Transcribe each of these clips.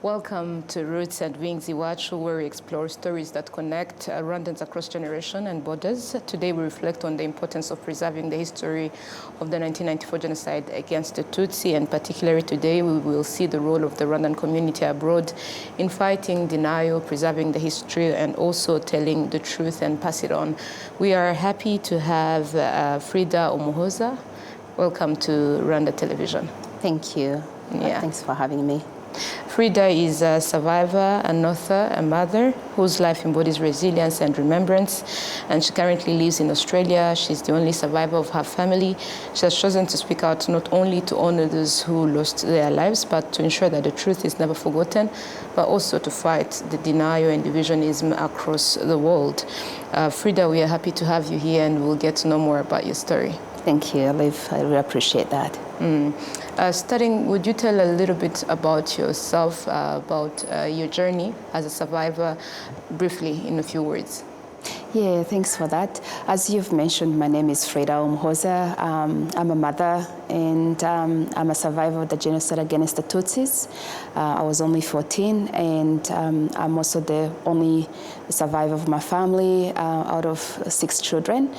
Welcome to Roots and Wings Iwachu, where we explore stories that connect Rwandans across generation and borders. Today we reflect on the importance of preserving the history of the 1994 genocide against the Tutsi, and particularly today we will see the role of the Rwandan community abroad in fighting denial, preserving the history, and also telling the truth and pass it on. We are happy to have Frida Umuhoza. Welcome to Rwanda Television. Thank you. Yeah. Thanks for having me. Frida is a survivor, an author, a mother whose life embodies resilience and remembrance, and she currently lives in Australia. She's the only survivor of her family. She has chosen to speak out not only to honor those who lost their lives, but to ensure that the truth is never forgotten, but also to fight the denial and divisionism across the world. Frida, we are happy to have you here, and we'll get to know more about your story. Thank you, Liv. I really appreciate that. Starting, would you tell a little bit about yourself, about your journey as a survivor, briefly, in a few words? Yeah, thanks for that. As you've mentioned, my name is Frida Umuhoza. I'm a mother, and I'm a survivor of the genocide against the Tutsis. I was only 14, and I'm also the only survivor of my family out of 6 children,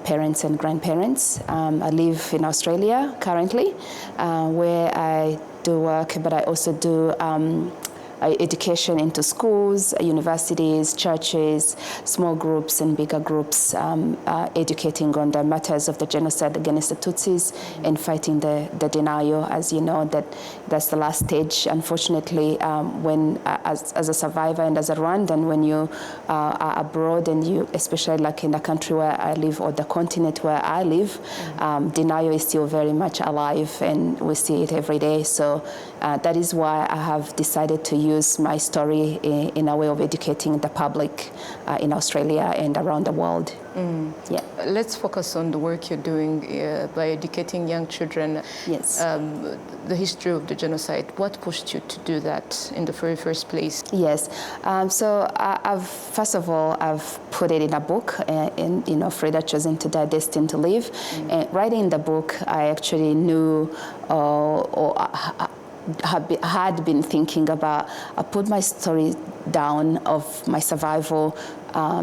parents and grandparents. I live in Australia currently, where I do work, but I also do education into schools, universities, churches, small groups and bigger groups, educating on the matters of the genocide against the Tutsis and fighting the denial. As you know, that's the last stage. Unfortunately, when as a survivor and as a Rwandan, when you are abroad and you, especially like in the country where I live or the continent where I live, denial is still very much alive, and we see it every day. So that is why I have decided to use my story in a way of educating the public in Australia and around the world. Yeah. Let's focus on the work you're doing by educating young children. Yes. The history of the genocide. What pushed you to do that in the very first place? Yes. So first of all, I've put it in a book, and Frida Chosen to Die, Destined to Live. And writing the book, I actually knew had been thinking about, I put my story down of my survival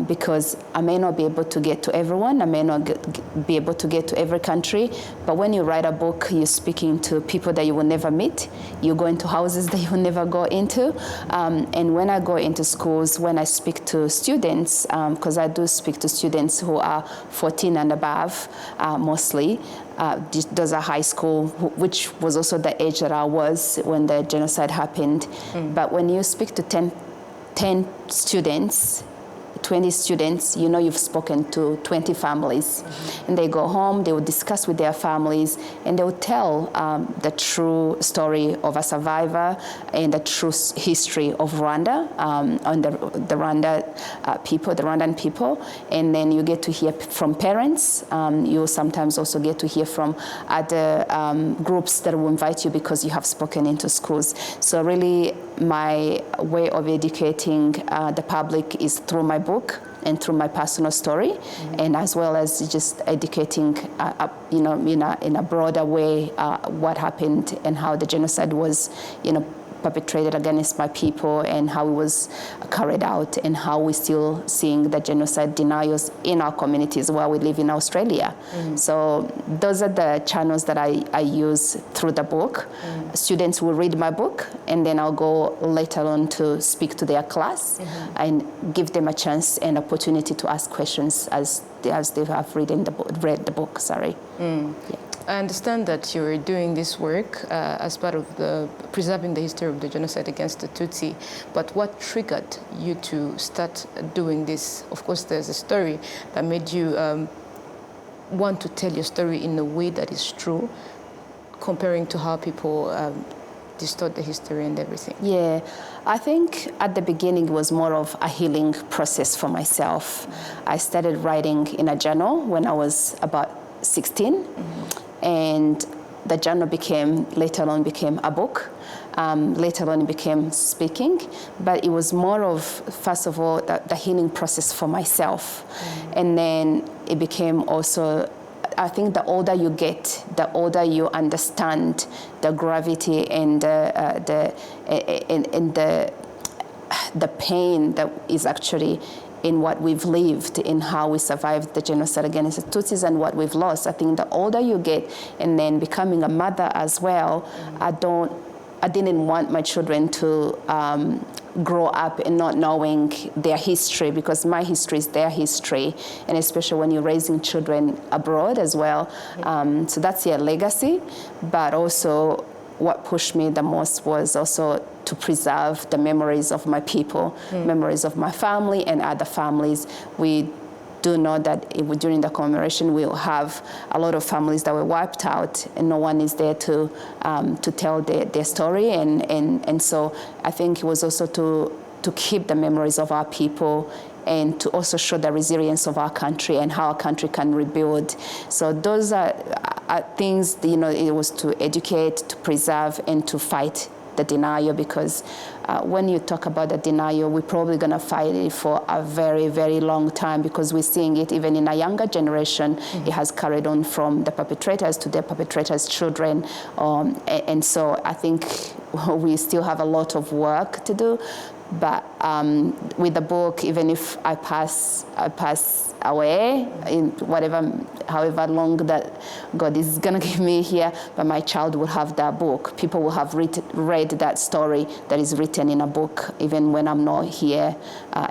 because I may not be able to get to everyone, I may not be able to get to every country, but when you write a book, you're speaking to people that you will never meet, you go into houses that you will never go into, and when I go into schools, when I speak to students, because I do speak to students who are 14 and above, mostly, those are high school, which was also the age that I was when the genocide happened. But when you speak to 10 students, 20 students, you know you've spoken to 20 families. And they go home, they will discuss with their families, and they will tell the true story of a survivor and the true history of Rwanda, on the Rwanda people, the Rwandan people. And then you get to hear from parents. You sometimes also get to hear from other groups that will invite you because you have spoken into schools. So really, my way of educating the public is through my book and through my personal story, and as well as just educating, in a broader way, what happened and how the genocide was, perpetrated against my people, and how it was carried out, and how we're still seeing the genocide denials in our communities where we live in Australia. So those are the channels that I use through the book. Students will read my book, and then I'll go later on to speak to their class and give them a chance and opportunity to ask questions as they have read the book. Sorry. Yeah. I understand that you're doing this work as part of the preserving the history of the genocide against the Tutsi, but what triggered you to start doing this? Of course, there's a story that made you want to tell your story in a way that is true, comparing to how people distort the history and everything. Yeah, I think at the beginning it was more of a healing process for myself. I started writing in a journal when I was about 16. And the journal later on became a book. Later on it became speaking, but it was more of, first of all, the healing process for myself. And then it became also I think the older you get, the older you understand the gravity and the pain that is actually in what we've lived, in how we survived the genocide against the Tutsis and what we've lost. I think the older you get, and then becoming a mother as well, I didn't want my children to grow up and not knowing their history, because my history is their history, and especially when you're raising children abroad as well. So that's their legacy, but also what pushed me the most was also to preserve the memories of my people, memories of my family and other families. We do know that during the commemoration we'll have a lot of families that were wiped out, and no one is there to tell their story, and so I think it was also to keep the memories of our people and to also show the resilience of our country and how our country can rebuild. So those are things, you know, it was to educate, to preserve, and to fight the denial, because when you talk about the denial, we're probably going to fight it for a very, very long time, because we're seeing it even in a younger generation. It has carried on from the perpetrators to their perpetrators' children. And so I think we still have a lot of work to do. But with the book, even if I pass away in however long that God is going to give me here, but my child will have that book. People will have read that story that is written in a book, even when I'm not here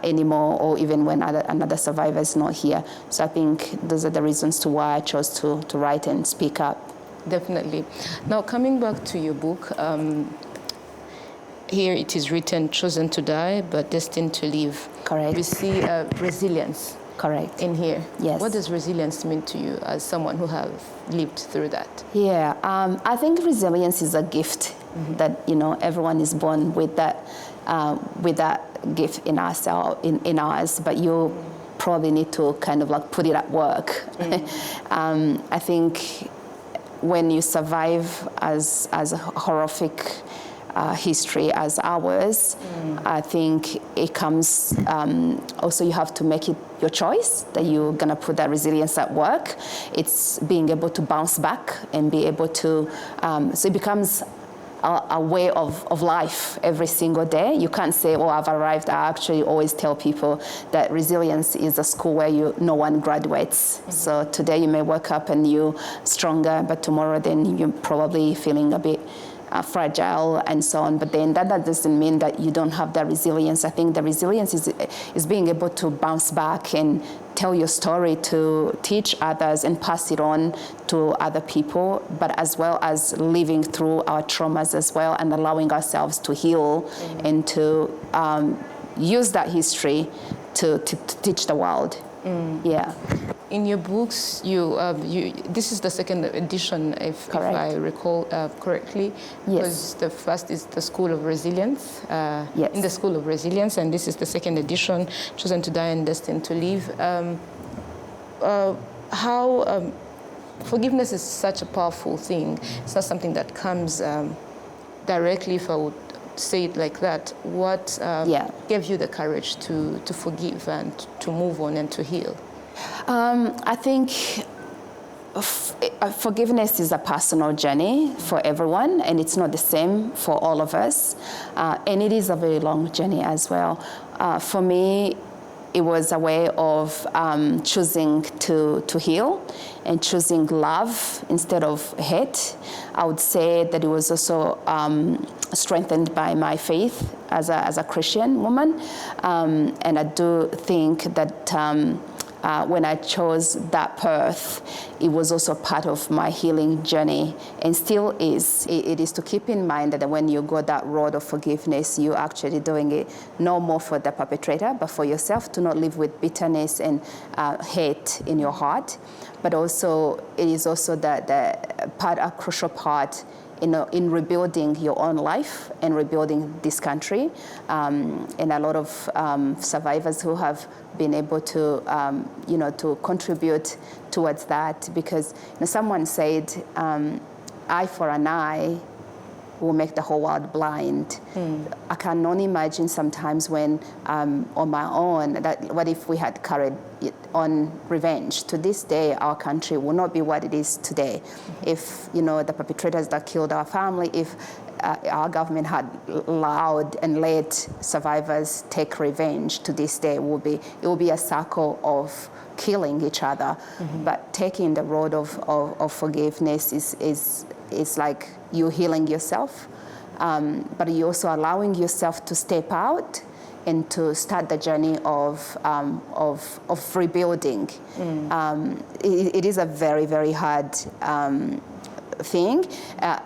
anymore, or even when another survivor is not here. So I think those are the reasons to why I chose to write and speak up. Definitely. Now, coming back to your book, here it is written, chosen to die, but destined to live. Correct. We see resilience. Correct. In here. Yes. What does resilience mean to you as someone who have lived through that? Yeah, I think resilience is a gift that, you know, everyone is born with that gift in ours, but you probably need to kind of like put it at work. I think when you survive as a horrific history as ours, I think it comes, also you have to make it your choice that you're going to put that resilience at work. It's being able to bounce back and be able to, so it becomes a way of life every single day. You can't say, oh, I've arrived. I actually always tell people that resilience is a school where no one graduates. So today you may wake up and you're stronger, but tomorrow then you're probably feeling a bit fragile and so on, but then that doesn't mean that you don't have that resilience. I think the resilience is being able to bounce back and tell your story, to teach others and pass it on to other people, but as well as living through our traumas as well and allowing ourselves to heal and to use that history to teach the world. Yeah. In your books, this is the second edition, if I recall correctly. Yes. Because the first is the School of Resilience. Yes. In the School of Resilience, and this is the second edition, Chosen to Die and Destined to Live. How forgiveness is such a powerful thing. It's not something that comes directly, if I would say it like that. What gave you the courage to forgive and to move on and to heal? I think forgiveness is a personal journey for everyone, and it's not the same for all of us. And it is a very long journey as well. For me, it was a way of choosing to heal and choosing love instead of hate. I would say that it was also strengthened by my faith as a Christian woman. And I do think that when I chose that path, it was also part of my healing journey, and still is. It is to keep in mind that when you go that road of forgiveness, you're actually doing it no more for the perpetrator, but for yourself, to not live with bitterness and hate in your heart. But also, it is also a crucial part in rebuilding your own life and rebuilding this country. And a lot of survivors who have been able to, to contribute towards that, because someone said, eye for an eye will make the whole world blind. I can only imagine sometimes when on my own, that what if we had carried it on revenge? To this day, our country will not be what it is today. If, you know, the perpetrators that killed our family, if our government had allowed and let survivors take revenge, to this day it will be a circle of killing each other. But taking the road of forgiveness is like you healing yourself, but you're also allowing yourself to step out and to start the journey of rebuilding. It is a very, very hard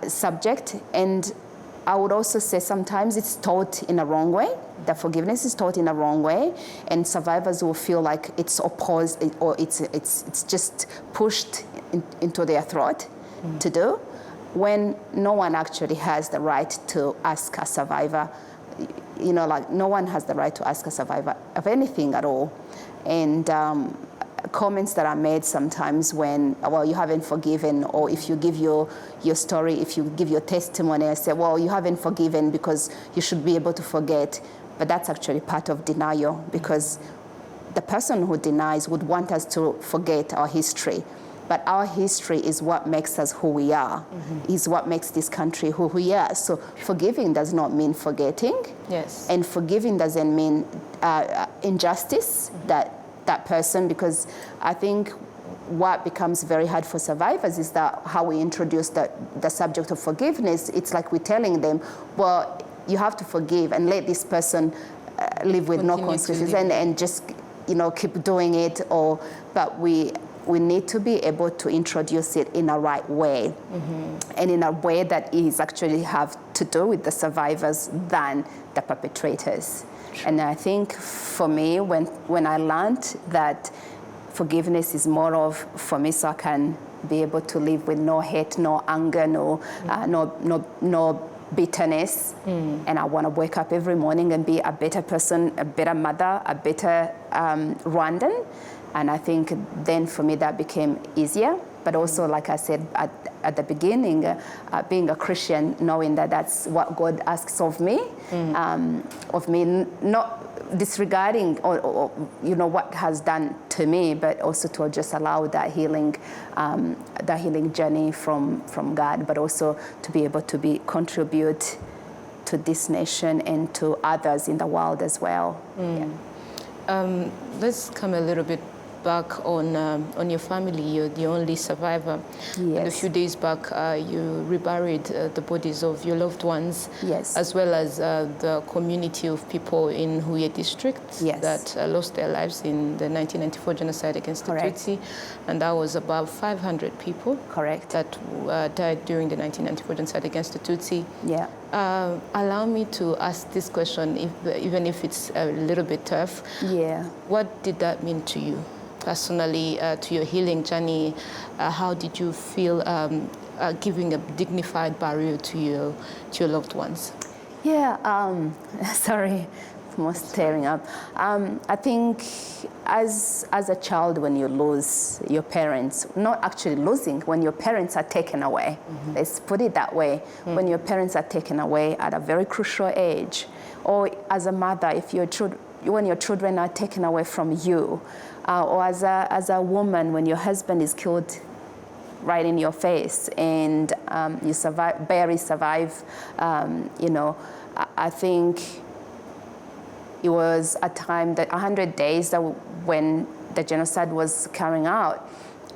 subject, and I would also say sometimes it's taught in a wrong way. The forgiveness is taught in a wrong way, and survivors will feel like it's opposed or it's just pushed into their throat to do, when no one actually has the right to ask a survivor. You know, like no one has the right to ask a survivor of anything at all. And comments that are made sometimes when, well, you haven't forgiven, or if you give your story, if you give your testimony, I say, well, you haven't forgiven because you should be able to forget. But that's actually part of denial, because the person who denies would want us to forget our history. But our history is what makes us who we are, is what makes this country who we are. So forgiving does not mean forgetting. Yes. And forgiving doesn't mean injustice, that person, because I think what becomes very hard for survivors is that how we introduce the subject of forgiveness. It's like we're telling them, well, you have to forgive and let this person live with no consequences and just, you know, keep doing it. But we need to be able to introduce it in a right way, and in a way that is actually have to do with the survivors than the perpetrators. And I think for me, when I learned that forgiveness is more of, for me, so I can be able to live with no hate, no anger, no bitterness, and I want to wake up every morning and be a better person, a better mother, a better Rwandan. And I think then for me that became easier. But also, like I said at the beginning, being a Christian, knowing that that's what God asks of me, not disregarding or you know what has done to me, but also to just allow that healing journey from God, but also to be able to contribute to this nation and to others in the world as well. Let's come a little bit back on your family. You're the only survivor. Yes. And a few days back, you reburied the bodies of your loved ones, yes, as well as the community of people in Huye district, yes, that lost their lives in the 1994 genocide against the correct, Tutsi, and that was about 500 people, correct, that died during the 1994 genocide against the Tutsi. Yeah. Allow me to ask this question, even if it's a little bit tough. Yeah. What did that mean to you personally, to your healing journey? How did you feel giving a dignified burial to your loved ones? Yeah. Sorry. Almost tearing up. I think as a child, when you lose your parents, not actually losing, when your parents are taken away, let's put it that way, when your parents are taken away at a very crucial age, or as a mother, when your children are taken away from you, or as a woman, when your husband is killed right in your face and you barely survive, you know, I think it was a time that 100 days that when the genocide was carrying out,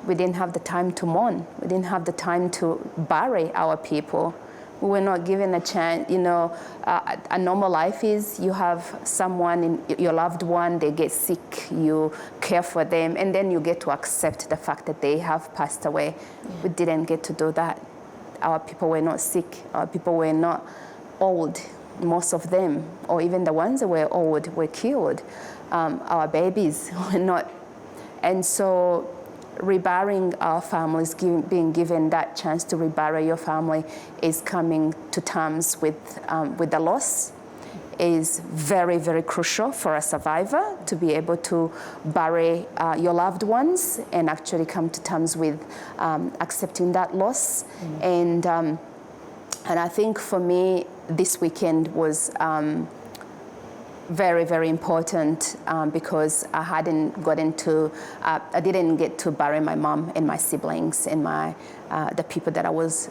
we didn't have the time to mourn. We didn't have the time to bury our people. We were not given a chance. You know, a normal life is you have someone, your loved one, they get sick, you care for them, and then you get to accept the fact that they have passed away. Yeah. We didn't get to do that. Our people were not sick. Our people were not old. Most of them, or even the ones that were old, were killed. Our babies were not. And so reburying our families, being given that chance to rebury your family, is coming to terms with the loss, is very, very crucial for a survivor to be able to bury your loved ones and actually come to terms with accepting that loss. And And I think for me, this weekend was very, very important because I didn't get to bury my mom and my siblings and the people that I was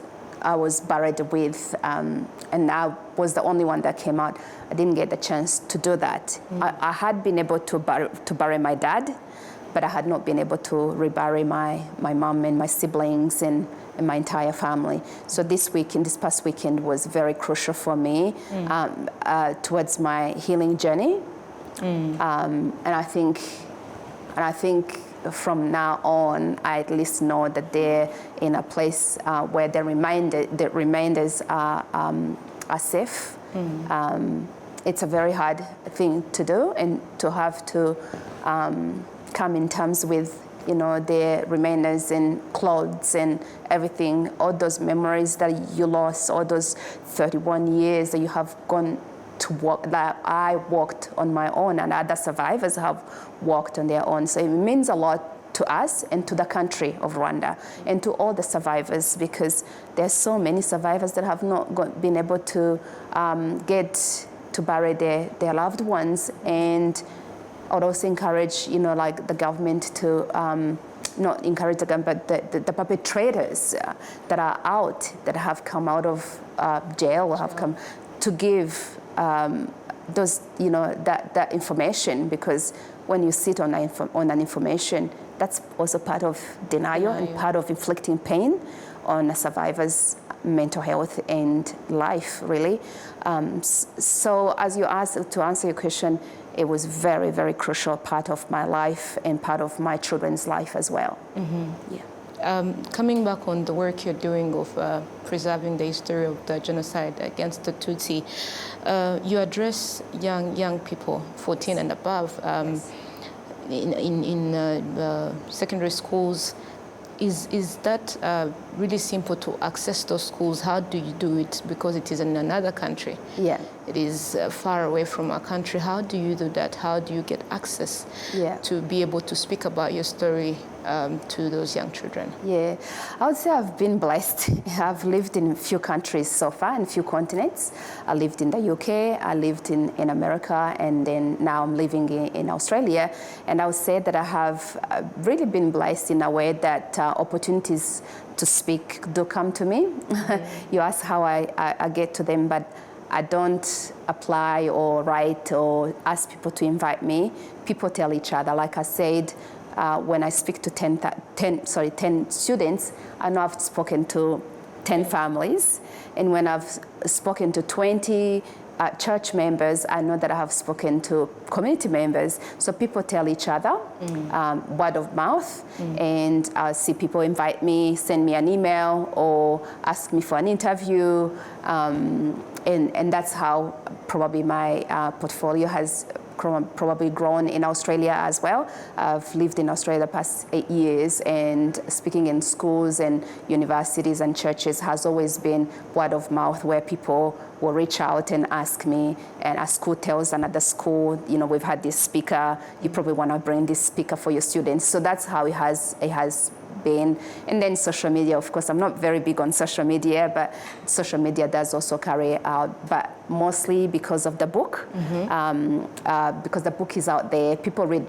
buried with, and I was the only one that came out. I didn't get the chance to do that. I had been able to bury my dad, but I had not been able to rebury my mom and my siblings and my entire family. So this past weekend was very crucial for me towards my healing journey. And I think from now on, I at least know that they're in a place where the remainders are safe. It's a very hard thing to do, and to have to come in terms with their remainders and clothes and everything, all those memories that you lost, all those 31 years that you have gone to walk, that I walked on my own and other survivors have walked on their own. So it means a lot to us and to the country of Rwanda and to all the survivors, because there's so many survivors that have not been able to get to bury their loved ones. And I would also encourage, like the government to not encourage the government, but the perpetrators that are out, that have come out of jail or have come to give those, that information, because when you sit on an information, that's also part of denial and part of inflicting pain on a survivor's mental health and life, really. So as you asked, to answer your question, it was very, very crucial part of my life and part of my children's life as well. Yeah. Coming back on the work you're doing of preserving the history of the genocide against the Tutsi, you address young people, 14 and above, in secondary schools. Is that really simple to access those schools? How do you do it? Because it is in another country. Yeah. It is far away from our country. How do you do that? How do you get access to be able to speak about your story to those young children? Yeah, I would say I've been blessed. I've lived in a few countries so far, in a few continents. I lived in the UK, I lived in America, and then now I'm living in Australia. And I would say that I have really been blessed in a way that opportunities to speak do come to me. You ask how I get to them, but I don't apply or write or ask people to invite me. People tell each other. Like I said, when I speak to 10 students, I know I've spoken to 10 families. And when I've spoken to 20 church members, I know that I have spoken to community members. So people tell each other, word of mouth, and I see people invite me, send me an email, or ask me for an interview. And that's how probably my portfolio has probably grown in Australia as well. I've lived in Australia the past 8 years, and speaking in schools and universities and churches has always been word of mouth, where people will reach out and ask me, and a school tells another school, we've had this speaker, you probably want to bring this speaker for your students. So that's how it has been. And then social media, of course, I'm not very big on social media, but social media does also carry out, but mostly because of the book, because the book is out there, people read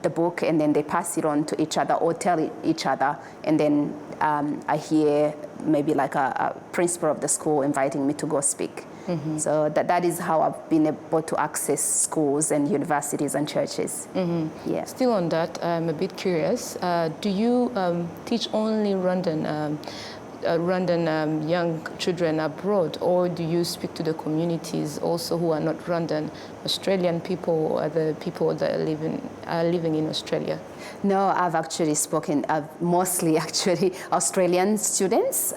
the book and then they pass it on to each other or tell each other, and then I hear maybe like a principal of the school inviting me to go speak. So that is how I've been able to access schools and universities and churches. Yeah. Still on that, I'm a bit curious. Do you teach only Rwandan young children abroad, or do you speak to the communities also who are not Rwandan, Australian people or other people that are living in Australia? No, I've actually spoken mostly Australian students.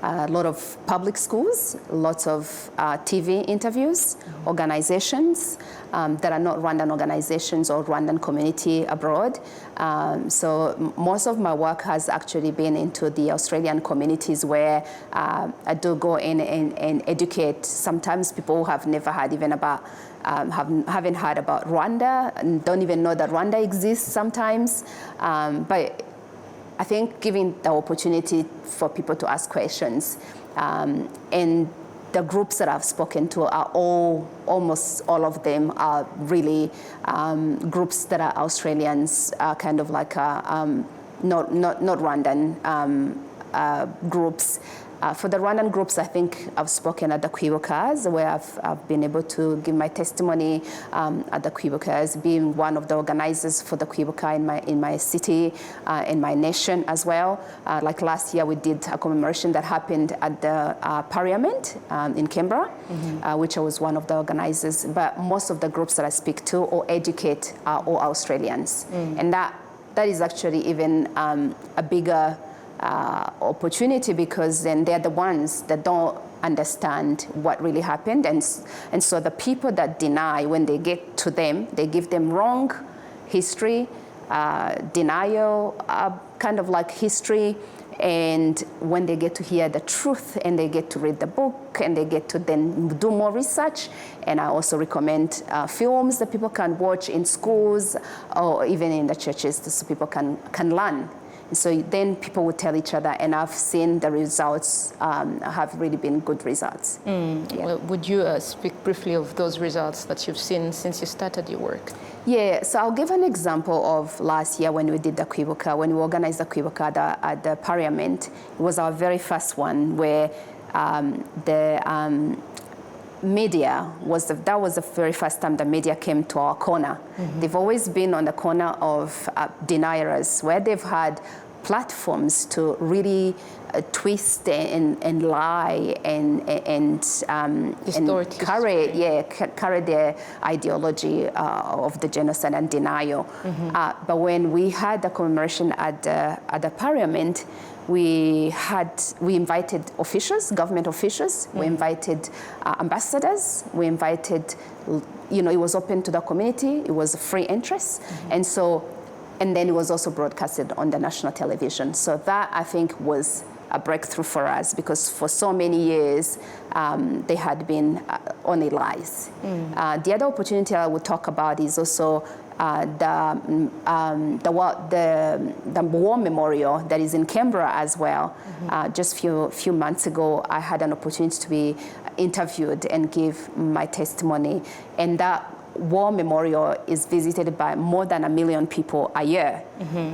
A lot of public schools, lots of TV interviews, organizations that are not Rwandan organizations or Rwandan community abroad. So most of my work has actually been into the Australian communities, where I do go in and educate sometimes people who have never heard even about, haven't heard about Rwanda and don't even know that Rwanda exists sometimes. But I think giving the opportunity for people to ask questions And the groups that I've spoken to are almost all of them are really groups that are Australians, kind of like not Rwandan groups. For the Rwandan groups, I think I've spoken at the Kwibukas, where I've been able to give my testimony at the Kwibukas, being one of the organizers for the Kwibuka in my city, in my nation as well. Like last year, we did a commemoration that happened at the Parliament in Canberra, which I was one of the organizers. But most of the groups that I speak to or educate are all Australians. And that is actually even a bigger opportunity, because then they're the ones that don't understand what really happened, and so the people that deny, when they get to them, they give them wrong history, denial, kind of like history. And when they get to hear the truth and they get to read the book and they get to then do more research, and I also recommend films that people can watch in schools or even in the churches so people can learn. So then people will tell each other, and I've seen the results have really been good results. Yeah. Well, would you speak briefly of those results that you've seen since you started your work? Yeah, so I'll give an example of last year when we did the Kwibuka, when we organized the Kwibuka at the Parliament. It was our very first one where the media that was the very first time the media came to our corner. They've always been on the corner of deniers, where they've had platforms to really twist and lie and carry their ideology of the genocide and denial. But when we had the commemoration at the Parliament, we invited officials, government officials. We invited ambassadors. We invited, it was open to the community. It was a free entrance, and then it was also broadcasted on the national television. So that, I think, was a breakthrough for us, because for so many years they had been only lies. The other opportunity I would talk about is also the war memorial that is in Canberra as well. Just few months ago, I had an opportunity to be interviewed and give my testimony, and that war memorial is visited by more than 1 million people a year.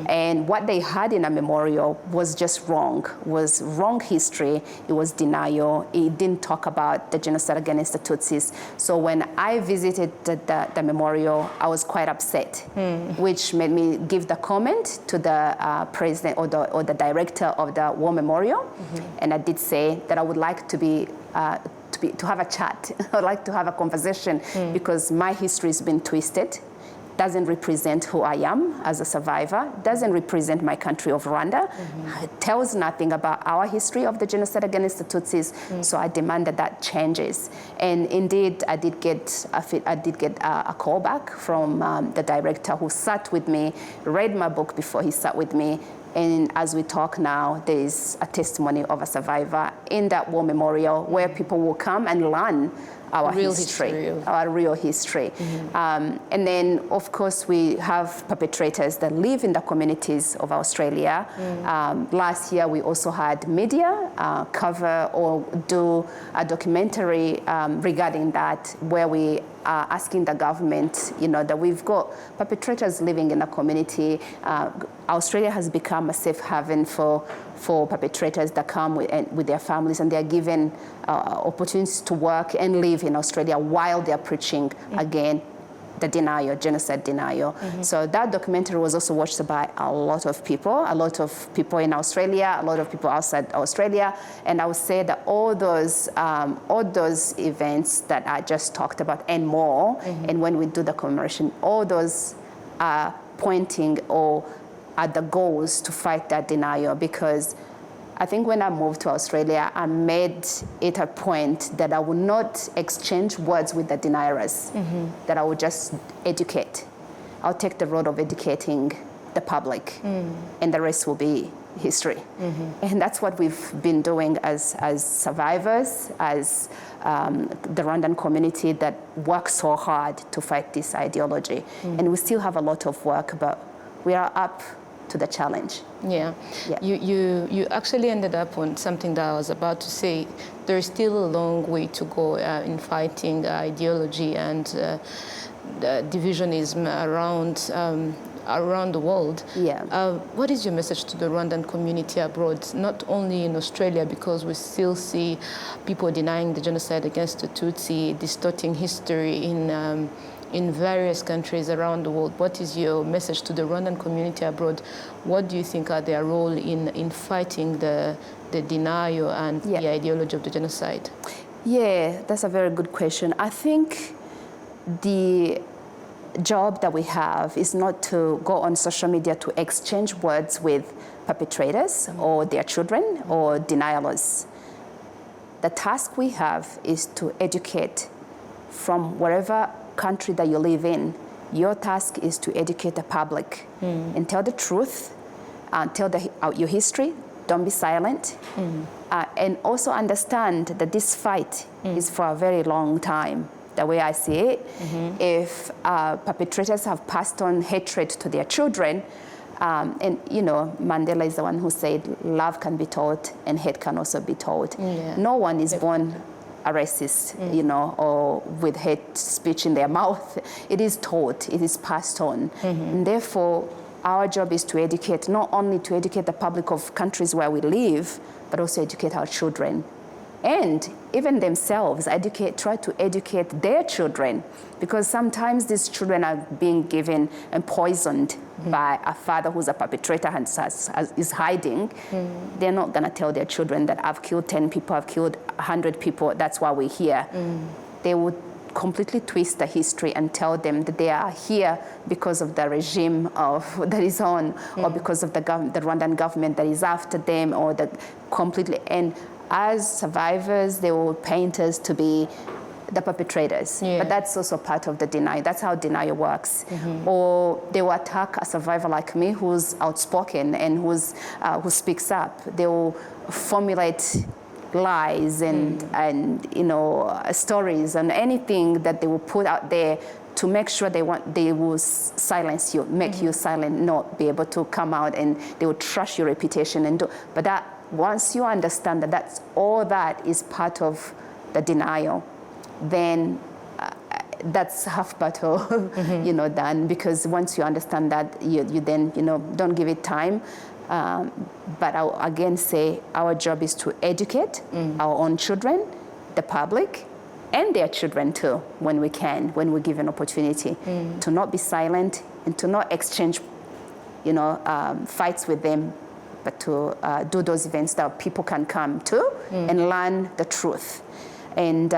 And what they had in a memorial was just wrong, was wrong history. It was denial. It didn't talk about the genocide against the Tutsis. So when I visited the memorial, I was quite upset, which made me give the comment to the president or the director of the war memorial. And I did say that I would like to have a chat. I'd like to have a conversation, because my history has been twisted, doesn't represent who I am as a survivor, doesn't represent my country of Rwanda. It tells nothing about our history of the genocide against the Tutsis. So I demand that changes. And indeed, I did get a call back from the director, who sat with me, read my book before he sat with me. And as we talk now, there is a testimony of a survivor in that war memorial, where people will come and learn our history, our real history. And then, of course, we have perpetrators that live in the communities of Australia. Last year, we also had media cover or do a documentary regarding that, where we are asking the government, that we've got perpetrators living in the community. Australia has become a safe haven for perpetrators that come with their families, and they're given opportunities to work and live in Australia while they're preaching again the denial, genocide denial. So that documentary was also watched by a lot of people in Australia, a lot of people outside Australia. And I would say that all those events that I just talked about and more, and when we do the commemoration, all those are pointing or at the goals to fight that denial, because I think when I moved to Australia, I made it a point that I would not exchange words with the deniers, that I would just educate. I'll take the road of educating the public, and the rest will be history. And that's what we've been doing as survivors, as the Rwandan community that works so hard to fight this ideology. And we still have a lot of work, but we are up to the challenge. Yeah. You actually ended up on something that I was about to say. There's still a long way to go in fighting ideology and divisionism around the world. What is your message to the Rwandan community abroad, not only in Australia, because we still see people denying the genocide against the Tutsi, distorting history in various countries around the world? What is your message to the Rwandan community abroad? What do you think are their role in fighting the denial and the ideology of the genocide? Yeah, that's a very good question. I think the job that we have is not to go on social media to exchange words with perpetrators or their children or denialists. The task we have is to educate from wherever country that you live in. Your task is to educate the public and tell the truth, tell your history. Don't be silent. And also understand that this fight is for a very long time. The way I see it, if perpetrators have passed on hatred to their children, and Mandela is the one who said love can be taught and hate can also be taught. No one is born a racist, or with hate speech in their mouth. It is taught, it is passed on. And therefore, our job is to educate, not only to educate the public of countries where we live, but also educate our children. And even themselves, try to educate their children, because sometimes these children are being given and poisoned by a father who's a perpetrator and is hiding. They're not going to tell their children that I've killed 10 people, I've killed 100 people, that's why we're here. They would completely twist the history and tell them that they are here because of the regime that is on, or because of the Rwandan government that is after them, or the completely. And as survivors, they will paint us to be the perpetrators. But that's also part of the denial. That's how denial works. Or they will attack a survivor like me who's outspoken and who speaks up. They will formulate lies and stories and anything that they will put out there to make sure they will silence you, make you silent, not be able to come out, and they will trash your reputation but that. Once you understand that that's all that is part of the denial, then that's half battle, done. Because once you understand that, you then, don't give it time. But I'll again say our job is to educate our own children, the public, and their children too, when we can, when we give an opportunity, to not be silent and to not exchange, fights with them, but to do those events that people can come to and learn the truth. And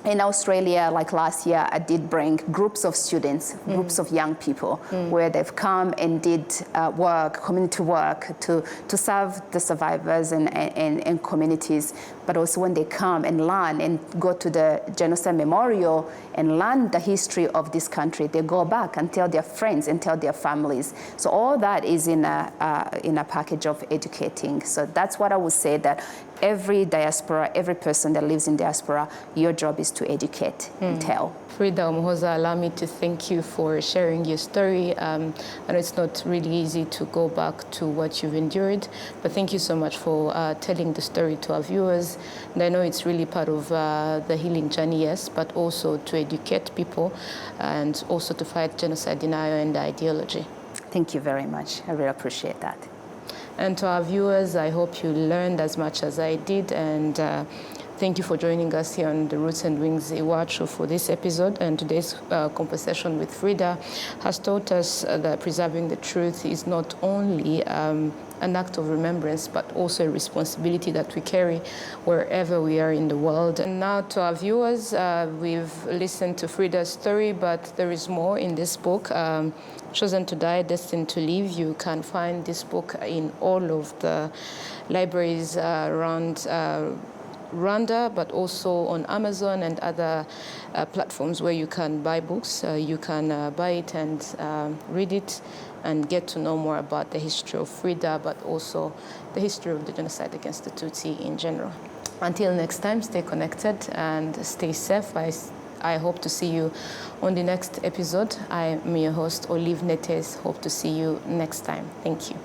in Australia, like last year, I did bring groups of students, groups of young people, where they've come and did community work to serve the survivors and communities. But also when they come and learn and go to the Genocide Memorial and learn the history of this country, they go back and tell their friends and tell their families. So all that is in a package of educating. So that's what I would say, that every diaspora, every person that lives in diaspora, your job is to educate and tell. Frida Umuhoza, allow me to thank you for sharing your story. And it's not really easy to go back to what you've endured, but thank you so much for telling the story to our viewers. And I know it's really part of the healing journey, yes, but also to educate people and also to fight genocide denial and ideology. Thank you very much. I really appreciate that. And to our viewers, I hope you learned as much as I did, and thank you for joining us here on the Roots and Wings Iwachu for this episode. And today's conversation with Frida has taught us that preserving the truth is not only an act of remembrance, but also a responsibility that we carry wherever we are in the world. And now to our viewers, we've listened to Frida's story, but there is more in this book. Chosen to Die, Destined to Live. You can find this book in all of the libraries around Rwanda, but also on Amazon and other platforms where you can buy books. You can buy it and read it and get to know more about the history of Frida, but also the history of the genocide against the Tutsi in general. Until next time, stay connected and stay safe. I hope to see you on the next episode. I am your host, Olive Netes. Hope to see you next time. Thank you.